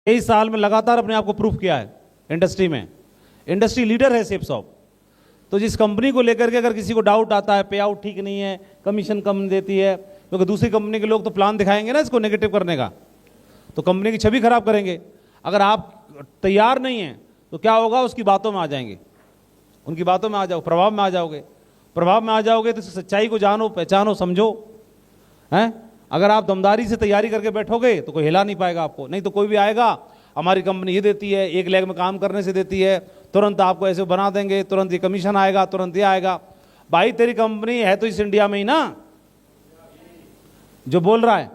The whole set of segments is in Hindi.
23 साल में लगातार अपने आप को प्रूफ किया है इंडस्ट्री में, इंडस्ट्री लीडर है शेप शॉप। तो जिस कंपनी को लेकर के अगर किसी को डाउट आता है, पे आउट ठीक नहीं है, कमीशन कम देती है, क्योंकि दूसरी कंपनी के लोग तो प्लान दिखाएंगे ना इसको नेगेटिव करने का, तो कंपनी की छवि खराब करेंगे। अगर आप तैयार नहीं हैं तो क्या होगा, उसकी बातों में आ जाएंगे, उनकी बातों में आ जाओ, प्रभाव में आ जाओगे। प्रभाव में आ जाओगे तो सच्चाई को जानो, पहचानो, समझो, हैं। अगर आप दमदारी से तैयारी करके बैठोगे तो कोई हिला नहीं पाएगा आपको। नहीं तो कोई भी आएगा, हमारी कंपनी ये देती है, एक लेग में काम करने से देती है, तुरंत आपको ऐसे बना देंगे, तुरंत ये कमीशन आएगा, तुरंत ये आएगा। भाई तेरी कंपनी है तो इस इंडिया में ही ना जो बोल रहा है।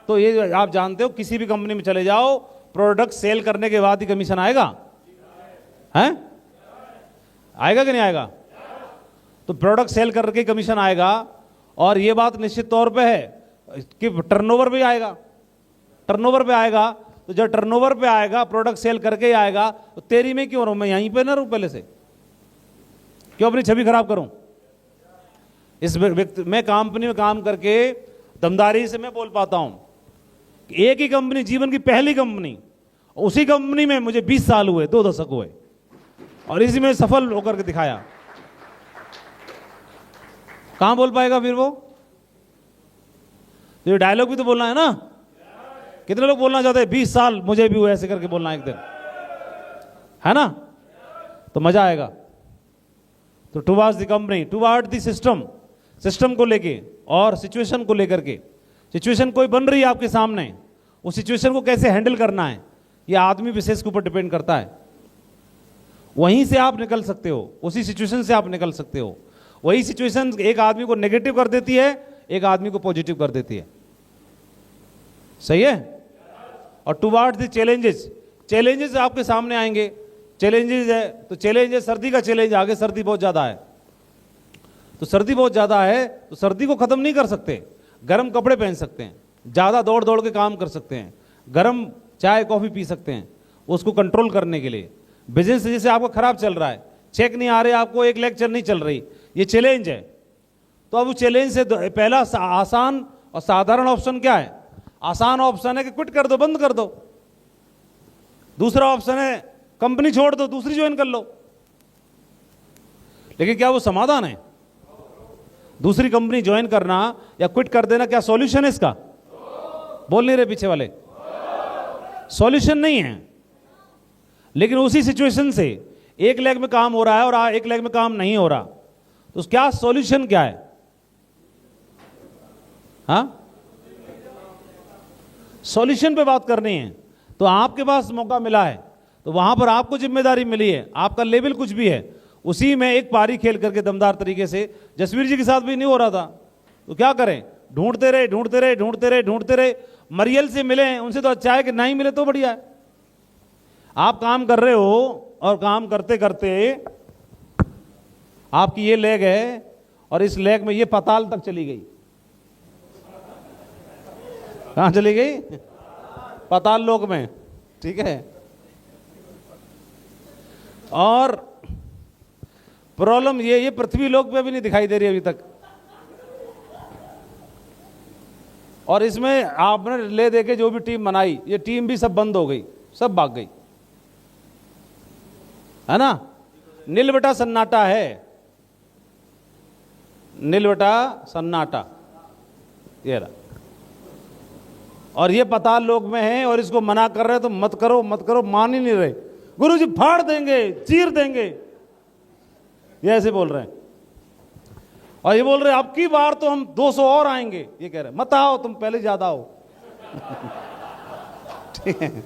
तो ये आप जानते हो, किसी भी कंपनी में चले जाओ, प्रोडक्ट सेल करने के बाद ही कमीशन आएगा, हैं? आएगा कि नहीं आएगा? तो प्रोडक्ट सेल करके कमीशन आएगा। और ये बात निश्चित तौर पे है कि टर्नओवर भी आएगा, टर्नओवर पे आएगा। तो जब टर्नओवर पे आएगा, प्रोडक्ट सेल करके ही आएगा, तो तेरी में क्यों रहूं मैं, यहीं पे ना रहूं पहले से, क्यों अपनी छवि खराब करूं? इस व्यक्ति मैं कंपनी में काम करके दमदारी से मैं बोल पाता हूं कि एक ही कंपनी, जीवन की पहली कंपनी, उसी कंपनी में मुझे 20 साल हुए, 2 दशक हुए, और इसी में सफल होकर के दिखाया। कहां बोल पाएगा फिर वो? तो ये डायलॉग भी तो बोलना है ना। कितने लोग बोलना चाहते हैं 20 साल मुझे भी हुए, ऐसे करके बोलना एक दिन, है ना? तो मजा आएगा। तो towards the company, toward the system, system को लेके और सिचुएशन को लेकर के, सिचुएशन कोई बन रही है आपके सामने, उस सिचुएशन को कैसे हैंडल करना है, ये आदमी विशेष के ऊपर डिपेंड करता है। वहीं से आप निकल सकते हो, उसी सिचुएशन से आप निकल सकते हो। वही सिचुएशन एक आदमी को नेगेटिव कर देती है, एक आदमी को पॉजिटिव कर देती है। सही है? और टुवर्ड्स द चैलेंजेस, चैलेंजेस आपके सामने आएंगे। चैलेंजेस है तो चैलेंज है, सर्दी का चैलेंज, आगे सर्दी बहुत ज्यादा है, तो सर्दी बहुत ज्यादा है तो सर्दी को खत्म नहीं कर सकते, गर्म कपड़े पहन सकते हैं, ज्यादा दौड़ दौड़ के काम कर सकते हैं, गर्म चाय कॉफी पी सकते हैं, उसको कंट्रोल करने के लिए। बिजनेस जैसे आपको खराब चल रहा है, चेक नहीं आ रहे आपको, एक लेक्चर नहीं चल रही, ये चैलेंज है। तो अब उस चैलेंज से पहला आसान और साधारण ऑप्शन क्या है? आसान ऑप्शन है कि क्विट कर दो, बंद कर दो। दूसरा ऑप्शन है कंपनी छोड़ दो, दूसरी ज्वाइन कर लो। लेकिन क्या वो समाधान है? दूसरी कंपनी ज्वाइन करना या क्विट कर देना क्या सॉल्यूशन है इसका? बोल नहीं रहे पीछे वाले, सॉल्यूशन नहीं है। लेकिन उसी सिचुएशन से एक लेग में काम हो रहा है और एक लेग में काम नहीं हो रहा, तो क्या सॉल्यूशन क्या है? हाँ, सॉल्यूशन पे बात करनी है। तो आपके पास मौका मिला है, तो वहां पर आपको जिम्मेदारी मिली है, आपका लेवल कुछ भी है, उसी में एक पारी खेल करके दमदार तरीके से। जसवीर जी के साथ भी नहीं हो रहा था, तो क्या करें, ढूंढते रहे ढूंढते रहे ढूंढते रहे ढूंढते रहे। मरियल से मिले, उनसे तो अच्छा है कि नहीं मिले तो बढ़िया है। आप काम कर रहे हो और काम करते करते आपकी ये लेग है और इस लेग में ये पाताल तक चली गई। कहां चली गई? पाताल लोक में, ठीक है। और प्रॉब्लम ये पृथ्वी लोक पे भी नहीं दिखाई दे रही अभी तक। और इसमें आपने ले देके जो भी टीम बनाई, ये टीम भी सब बंद हो गई, सब भाग गई, है ना? नील बटा सन्नाटा है, नील बटा सन्नाटा ये रहा। और ये पाताल लोक में है और इसको मना कर रहे तो मत करो मत करो, मान ही नहीं रहे। गुरुजी फाड़ देंगे, चीर देंगे, ये ऐसे बोल रहे हैं। और ये बोल रहे अब की बार तो हम 200 और आएंगे, ये कह रहे मत आओ, तुम पहले ज्यादा आओ। ठीक है,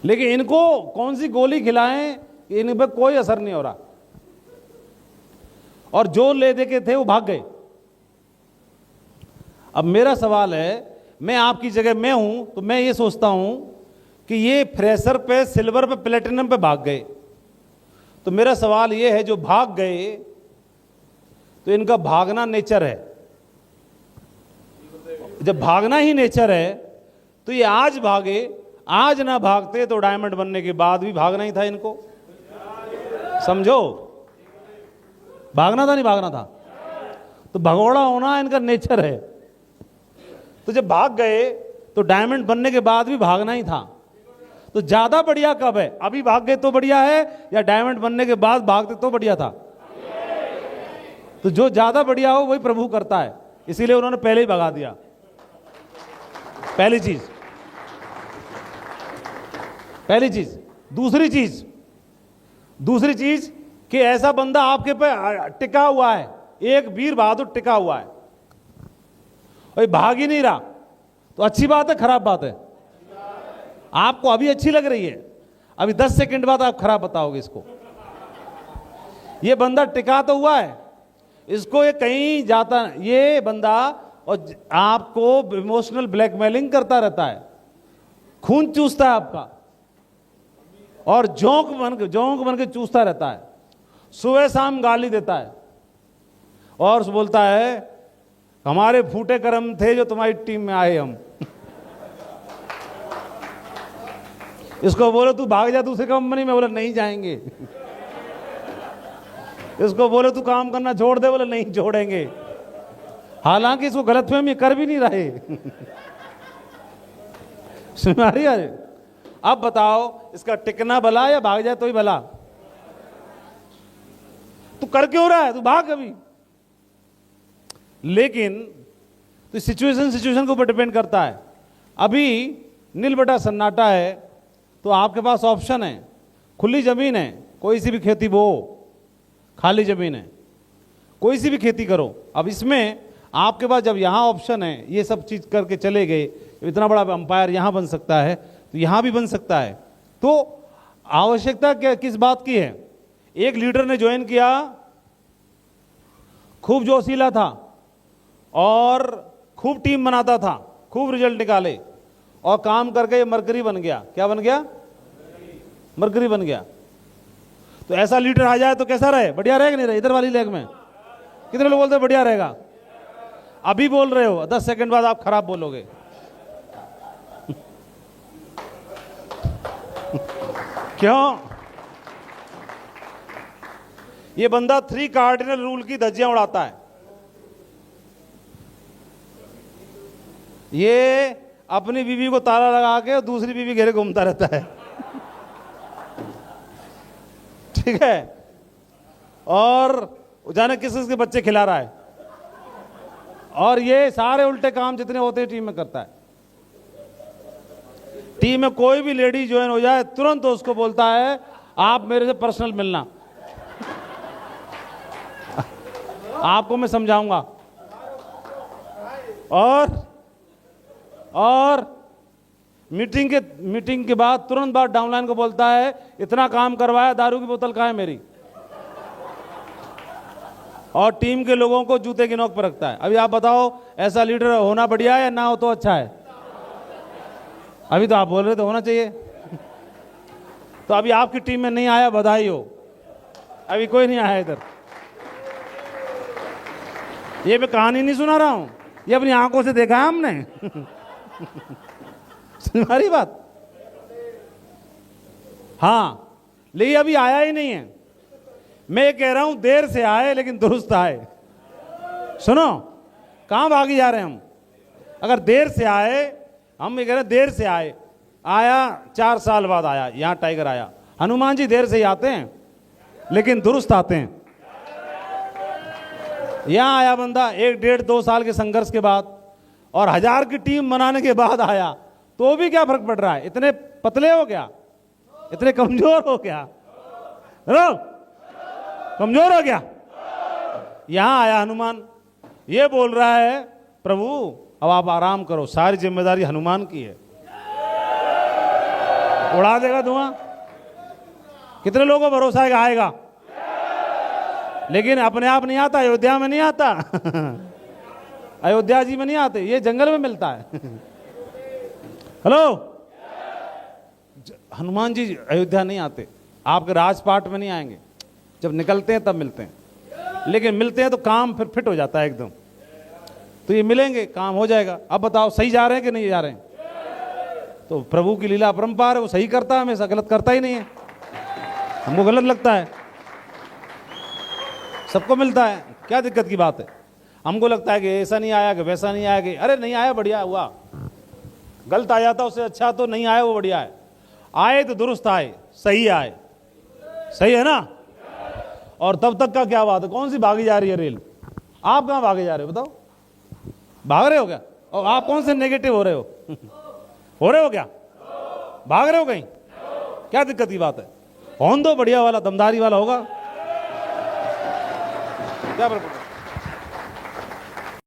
लेकिन इनको कौन सी गोली खिलाएं, इन पर कोई असर नहीं हो रहा। और जो ले दे के थे वो भाग गए। अब मेरा सवाल है, मैं आपकी जगह मैं हूं तो मैं ये सोचता हूं कि ये फ्रेशर पे, सिल्वर पे, प्लेटिनम पे भाग गए। तो मेरा सवाल ये है, जो भाग गए तो इनका भागना नेचर है। जब भागना ही नेचर है तो ये आज भागे, आज ना भागते तो डायमंड बनने के बाद भी भागना ही था इनको। समझो, भागना था नहीं भागना था, तो भगोड़ा होना इनका नेचर है। तो जब भाग गए तो डायमंड बनने के बाद भी भागना ही था। तो ज्यादा बढ़िया कब है? अभी भाग गए तो बढ़िया है, या डायमंड बनने के बाद भागते तो बढ़िया था? तो जो ज्यादा बढ़िया हो वही प्रभु करता है, इसीलिए उन्होंने पहले ही भगा दिया। पहली चीज। दूसरी चीज कि ऐसा बंदा आपके पे टिका हुआ है, एक वीर बहादुर टिका हुआ है और भाग ही नहीं रहा, तो अच्छी बात है खराब बात है? आपको अभी अच्छी लग रही है, अभी 10 सेकंड बाद आप खराब बताओगे इसको। ये बंदा टिका तो हुआ है, इसको ये कहीं जाता, ये बंदा और आपको इमोशनल ब्लैकमेलिंग करता रहता है, खून चूसता है आपका और जोंक बन के चूसता रहता है, सुबह शाम गाली देता है और बोलता है हमारे फूटे कर्म थे जो तुम्हारी टीम में आए हम। इसको बोलो तू भाग जा दूसरी कंपनी में, बोले नहीं जाएंगे। इसको बोले तू काम करना छोड़ दे, बोले नहीं छोड़ेंगे। हालांकि इसको गलतफहमी कर भी नहीं रहे। सुन आ रही है? अब बताओ इसका टिकना भला या भाग जाए तो ही भला? तू कर क्यों रहा है? तू भाग कभी। लेकिन तो सिचुएशन के ऊपर डिपेंड करता है। अभी नील बटा सन्नाटा है तो आपके पास ऑप्शन है, खुली जमीन है, कोई सी भी खेती बो, खाली जमीन है, कोई सी भी खेती करो। अब इसमें आपके पास जब यहाँ ऑप्शन है, ये सब चीज करके चले गए, इतना बड़ा अंपायर यहाँ बन सकता है तो यहाँ भी बन सकता है। तो आवश्यकता क्या किस बात की है? एक लीडर ने ज्वाइन किया, खूब जोशीला था और खूब टीम बनाता था, खूब रिजल्ट निकाले और काम करके ये मरकरी बन गया। क्या बन गया? मरकरी बन गया। तो ऐसा लीडर आ जाए तो कैसा रहे? बढ़िया रहेगा नहीं रहे? इधर वाली लेग में कितने लोग बोलते हैं बढ़िया रहेगा? अभी बोल रहे हो, 10 सेकंड बाद आप खराब बोलोगे। क्यों? ये बंदा 3 कार्डिनल रूल की धज्जियां उड़ाता है। ये अपनी बीवी को ताला लगा के दूसरी बीवी घेरे घूमता रहता है। ठीक है? और जाने किस किस के बच्चे खिला रहा है, और ये सारे उल्टे काम जितने होते हैं टीम में करता है। टीम में कोई भी लेडी ज्वाइन हो जाए तुरंत तो उसको बोलता है आप मेरे से पर्सनल मिलना, आपको मैं समझाऊंगा। और मीटिंग के बाद तुरंत बाद डाउनलाइन को बोलता है इतना काम करवाया, दारू की बोतल कहाँ है मेरी? और टीम के लोगों को जूते की नोक पर रखता है। अभी आप बताओ ऐसा लीडर होना बढ़िया है या ना हो तो अच्छा है? अभी तो आप बोल रहे तो होना चाहिए। तो अभी आपकी टीम में नहीं आया, बधाई हो, अभी कोई नहीं आया इधर। ये मैं कहानी नहीं सुना रहा हूं, ये अपनी आंखों से देखा है हमने। तुम्हारी बात? हाँ, लेकिन अभी आया ही नहीं है। मैं ये कह रहा हूं देर से आए लेकिन दुरुस्त आए। सुनो, कहां भागी जा रहे हैं हम? अगर देर से आए, हम ये कह रहे हैं देर से आए, आया 4 साल बाद आया, यहां टाइगर आया। हनुमान जी देर से ही आते हैं लेकिन दुरुस्त आते हैं। यहां आया बंदा 1, 1.5, 2 साल के संघर्ष के बाद और 1000 की टीम बनाने के बाद आया, तो भी क्या फर्क पड़ रहा है? इतने पतले हो गया, इतने कमजोर हो गया, कमजोर हो गया। यहां आया हनुमान, ये बोल रहा है प्रभु अब आप आराम करो, सारी जिम्मेदारी हनुमान की है। उड़ा देगा धुआं। कितने लोगों को भरोसा है कि आएगा? लेकिन अपने आप नहीं आता, अयोध्या में नहीं आता। अयोध्या जी में नहीं आते, ये जंगल में मिलता है। हेलो, हनुमान जी अयोध्या नहीं आते, आपके राजपाट में नहीं आएंगे। जब निकलते हैं तब मिलते हैं, लेकिन मिलते हैं तो काम फिर फिट हो जाता है एकदम। तो ये मिलेंगे, काम हो जाएगा। अब बताओ सही जा रहे हैं कि नहीं जा रहे हैं? तो प्रभु की लीला अपरंपार है, वो सही करता है, हमेशा गलत करता ही नहीं है। हमको गलत लगता है, सबको मिलता है, क्या दिक्कत की बात है? हमको लगता है कि ऐसा नहीं आया कि वैसा नहीं आया कि अरे नहीं आया बढ़िया हुआ, गलत आ जाता उससे अच्छा तो नहीं आए वो बढ़िया है, आए तो दुरुस्त आए, सही आए, सही है ना। और तब तक का क्या बात है, कौन सी भागी जा रही है रेल, आप कहाँ भागे जा रहे हो बताओ, भाग रहे हो क्या, और आप कौन से नेगेटिव हो रहे हो हो रहे हो क्या, भाग रहे हो कहीं, क्या दिक्कत की बात है, हॉर्न दो बढ़िया वाला, दमदारी वाला होगा, क्या